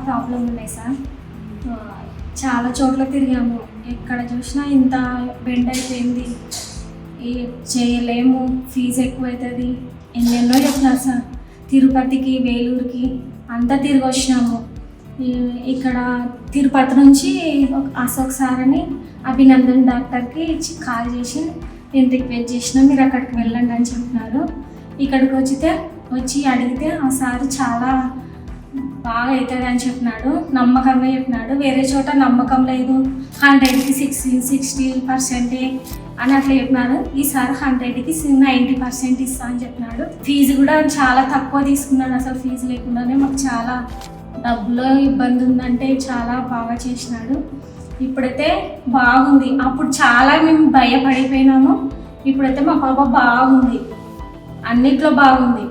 Problem ఉన్నాయి sir. చాలా చోట్ల తిరిగాము, ఎక్కడ చూసినా ఇంత బెండ్ అయిపోయింది, చేయలేము, ఫీజు ఎక్కువ అవుతుంది, ఎన్నెన్నో చెప్తున్నారు సార్. తిరుపతికి, వేలూరుకి అంతా తిరిగి వచ్చినాము. ఇక్కడ తిరుపతి నుంచి అశోక్ సార్ అని అభినందన్ డాక్టర్కి కాల్ చేసి నేను రిక్వెస్ట్ చేసిన, మీరు అక్కడికి వెళ్ళండి అని చెప్పినారు. ఇక్కడికి వచ్చి అడిగితే ఆ సార్ చాలా బాగా అవుతుంది అని చెప్పినాడు, నమ్మకంగా చెప్పినాడు. వేరే చోట నమ్మకం లేదు, 100కి 60% అని అట్లా చెప్పినాడు. ఈసారి 100కి 90% ఇస్తా అని చెప్పినాడు. ఫీజు కూడా చాలా తక్కువ తీసుకున్నాడు, అసలు ఫీజు లేకుండానే మాకు చాలా డబ్బులో ఇబ్బంది ఉందంటే చాలా బాగా చేసినాడు. ఇప్పుడైతే బాగుంది, అప్పుడు చాలా మేము భయపడిపోయినాము, ఇప్పుడైతే మా పాప బాగుంది, అన్నిట్లో బాగుంది.